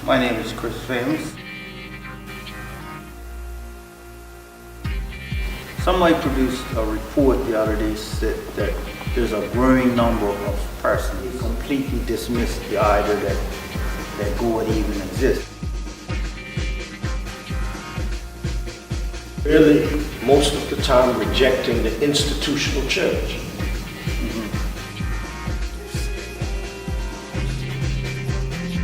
My name is Chris Famous. Somebody produced a report the other day said that there's a growing number of persons who completely dismiss the idea that God even exists. Really, most of the time rejecting the institutional church.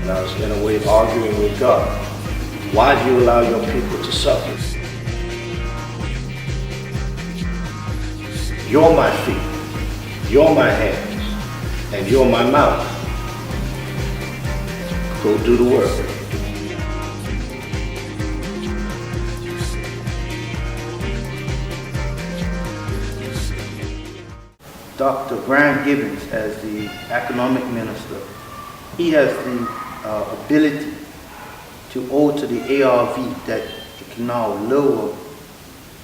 And I was in a way arguing with God. Why do you allow your people to suffer? You're my feet, you're my hands, and you're my mouth. Go do the work. Dr. Grant Gibbons, as the economic minister, he has the ability to alter the ARV that it can now lower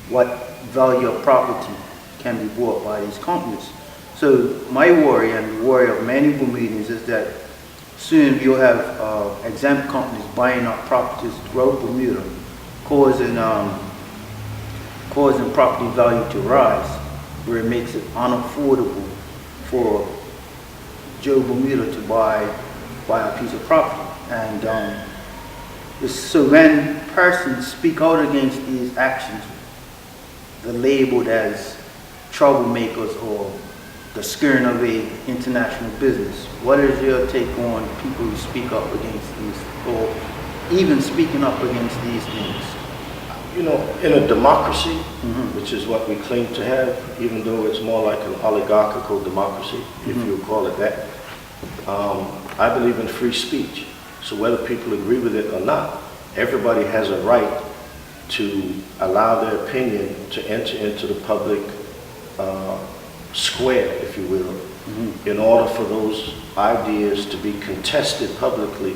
what value of property can be bought by these companies. So my worry and the worry of many Bermudians is that soon you'll have exempt companies buying up properties throughout Bermuda, causing property value to rise, where it makes it unaffordable for Joe Bermuda to buy a piece of property. And so when persons speak out against these actions, they're labeled as troublemakers or the scaring of a international business. What is your take on people who speak up against these, or even speaking up against these things? You know, in a democracy, which is what we claim to have, even though it's more like an oligarchical democracy, if you call it that, I believe in free speech. So whether people agree with it or not, everybody has a right to allow their opinion to enter into the public square, if you will, in order for those ideas to be contested publicly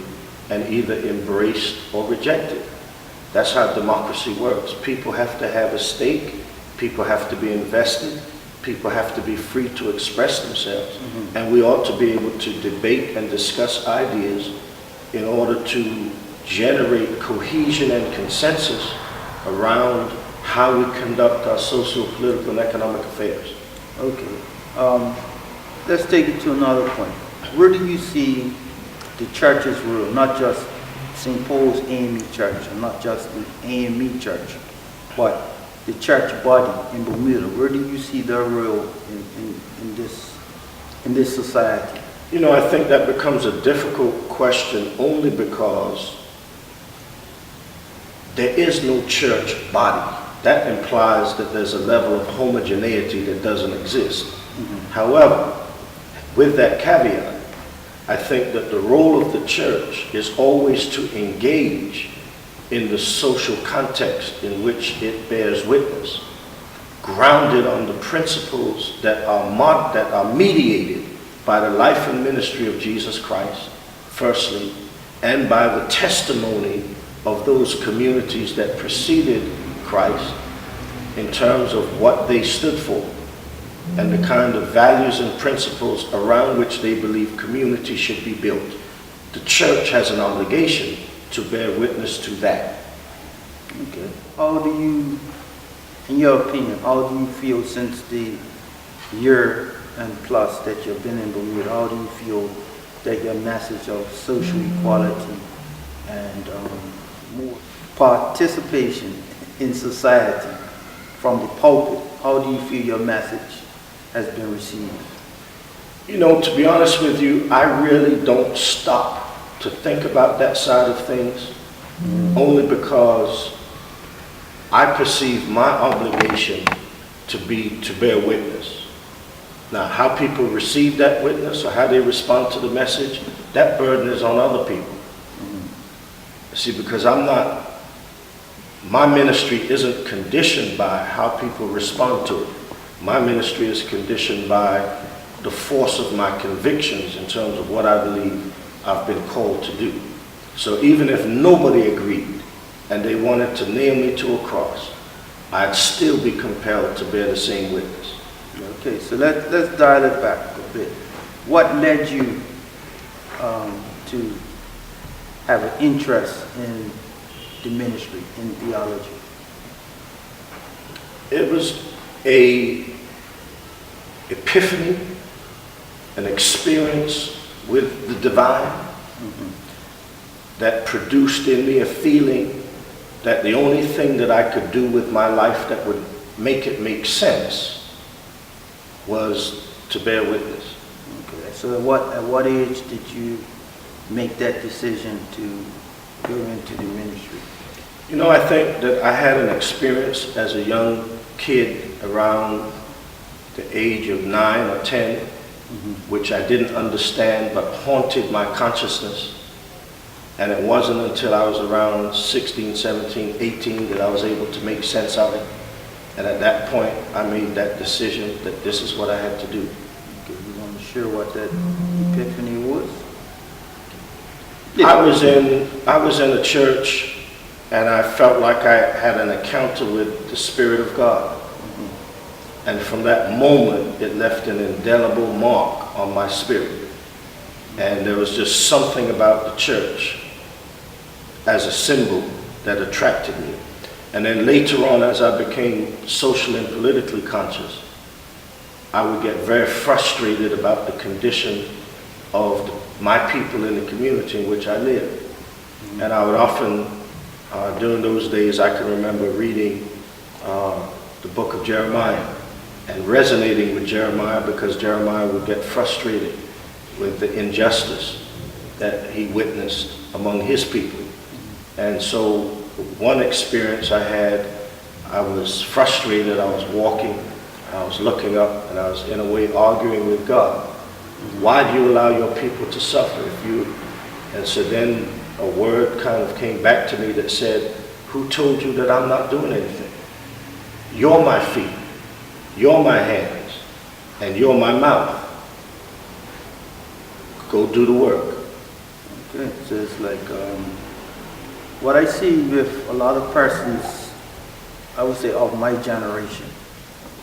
and either embraced or rejected. That's how democracy works. People have to have a stake, people have to be invested, people have to be free to express themselves, and we ought to be able to debate and discuss ideas in order to generate cohesion and consensus around how we conduct our social, political, and economic affairs. Okay. Let's take it to another point. Where do you see the church's role, not just St. Paul's A.M.E. Church, and not just the A.M.E. Church, but the church body in Bermuda? Where do you see their role in this society? You know, I think that becomes a difficult question only because there is no church body. That implies that there's a level of homogeneity that doesn't exist. However, with that caveat, I think that the role of the church is always to engage in the social context in which it bears witness, grounded on the principles that are mediated by the life and ministry of Jesus Christ, firstly, and by the testimony of those communities that preceded Christ in terms of what they stood for and the kind of values and principles around which they believe community should be built. The church has an obligation to bear witness to that. Okay. How do you, in your opinion, how do you feel since the year and plus that you've been in Bermuda, how do you feel that your message of social equality and more participation in society from the pulpit, how do you feel your message has been received? You know, to be honest with you, I really don't stop to think about that side of things, only because I perceive my obligation to be to bear witness. Now, how people receive that witness or how they respond to the message, that burden is on other people. See, because my ministry isn't conditioned by how people respond to it. My ministry is conditioned by the force of my convictions in terms of what I believe I've been called to do. So even if nobody agreed and they wanted to nail me to a cross, I'd still be compelled to bear the same witness. Okay, so let's dial it back a bit. What led you to have an interest in the ministry, in theology? It was a epiphany, an experience with the divine that produced in me a feeling that the only thing that I could do with my life that would make it make sense was to bear witness. Okay. So at what age did you make that decision to go into the ministry? You know, I think that I had an experience as a young kid around the age of 9 or 10, which I didn't understand but haunted my consciousness. And it wasn't until I was around 16, 17, 18 that I was able to make sense of it. And at that point, I made that decision that this is what I had to do. Okay, you want to share what that epiphany was? I was in a church, and I felt like I had an encounter with the Spirit of God. And from that moment, it left an indelible mark on my spirit. And there was just something about the church as a symbol that attracted me. And then later on, as I became socially and politically conscious, I would get very frustrated about the condition of my people in the community in which I lived. And I would often, during those days, I can remember reading the book of Jeremiah and resonating with Jeremiah, because Jeremiah would get frustrated with the injustice that he witnessed among his people. And so one experience I had, I was frustrated, I was walking, I was looking up, and I was in a way arguing with God. Why do you allow your people to suffer? And so then a word kind of came back to me that said, who told you that I'm not doing anything? You're my feet, you're my hands, and you're my mouth. Go do the work. Okay, so it's like, what I see with a lot of persons, I would say of my generation,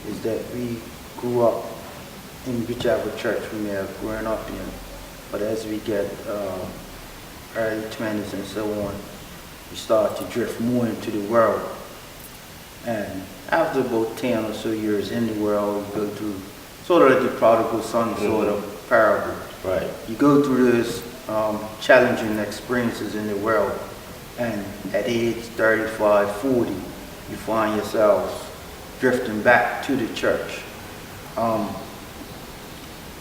is that we grew up in whichever church we may have grown up in, but as we get early 20s and so on, we start to drift more into the world. And after about 10 or so years in the world, you go through sort of like the prodigal son sort of parable. Right. You go through this challenging experiences in the world, and at age 35, 40, you find yourselves drifting back to the church.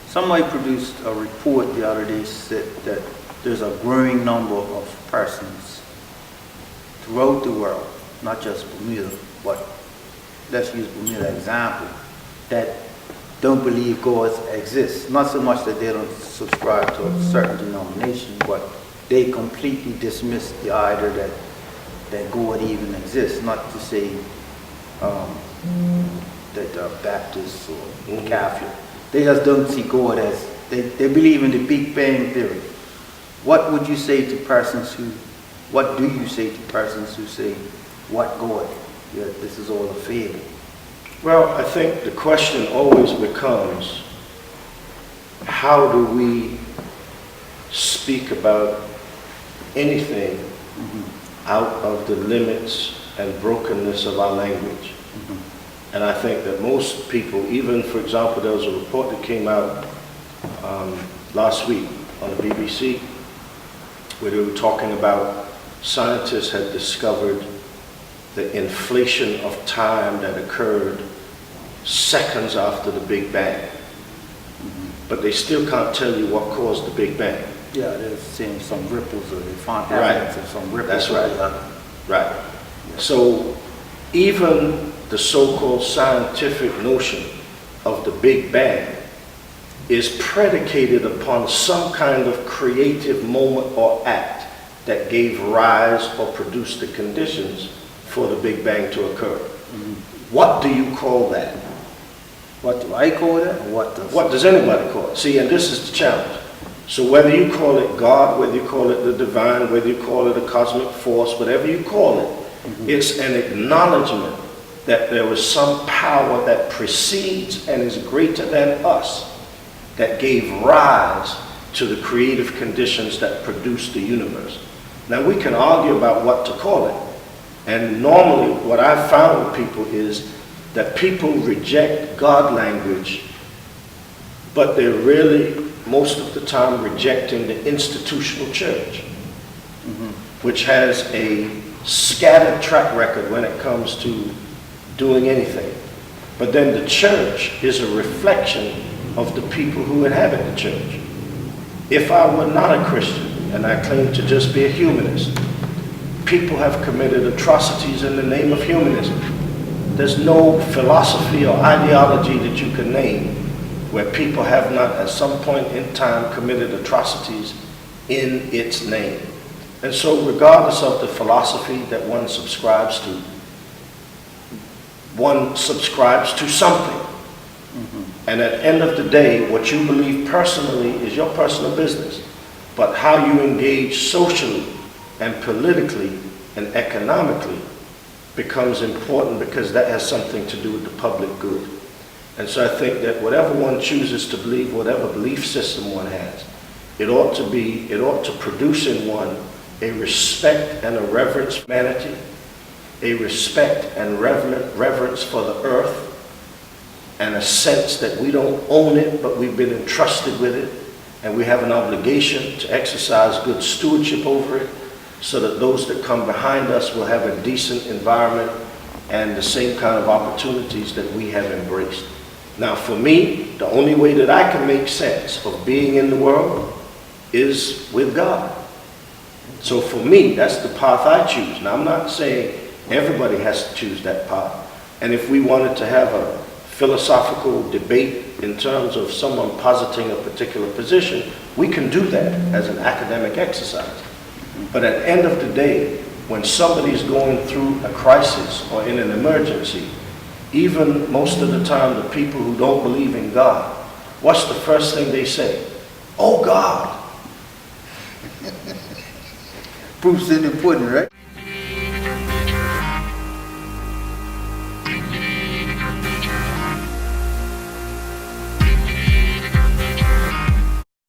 Somebody produced a report the other day said that there's a growing number of persons throughout the world, not just Bermuda, but let's use Bermuda as an example, that don't believe God exists. Not so much that they don't subscribe to a certain denomination, but they completely dismiss the idea that God even exists. Not to say that they're Baptists or Catholic. They just don't see God as, they believe in the Big Bang Theory. What would you say to persons what do you say to persons who say, what God? Yeah, this is all a fable. Well, I think the question always becomes, how do we speak about anything out of the limits and brokenness of our language? And I think that most people, even, for example, there was a report that came out last week on the BBC where they were talking about scientists had discovered the inflation of time that occurred seconds after the Big Bang. But they still can't tell you what caused the Big Bang. Yeah, they're seeing some ripples, or they find evidence of some ripples. That's right. Right. So even the so-called scientific notion of the Big Bang is predicated upon some kind of creative moment or act that gave rise or produced the conditions for the Big Bang to occur. What do you call that? What do I call that? What does anybody call it? See, and this is the challenge. So whether you call it God, whether you call it the divine, whether you call it a cosmic force, whatever you call it, it's an acknowledgement that there was some power that precedes and is greater than us that gave rise to the creative conditions that produced the universe. Now, we can argue about what to call it. And normally, what I've found with people is that people reject God language, but they're really, most of the time, rejecting the institutional church, which has a scattered track record when it comes to doing anything. But then the church is a reflection of the people who inhabit the church. If I were not a Christian, and I claim to just be a humanist, people have committed atrocities in the name of humanism. There's no philosophy or ideology that you can name where people have not at some point in time committed atrocities in its name. And so regardless of the philosophy that one subscribes to something. And at the end of the day, what you believe personally is your personal business. But how you engage socially and politically and economically becomes important, because that has something to do with the public good. And so I think that whatever one chooses to believe, whatever belief system one has, it ought to produce in one a respect and a reverence for humanity, a respect and reverence for the earth, and a sense that we don't own it, but we've been entrusted with it, and we have an obligation to exercise good stewardship over it, so that those that come behind us will have a decent environment and the same kind of opportunities that we have embraced. Now, for me, the only way that I can make sense of being in the world is with God. So for me, that's the path I choose. Now, I'm not saying everybody has to choose that path. And if we wanted to have a philosophical debate in terms of someone positing a particular position, we can do that as an academic exercise. But at the end of the day, when somebody's going through a crisis or in an emergency, even most of the time the people who don't believe in God, what's the first thing they say? Oh, God. Proof's in the pudding, right?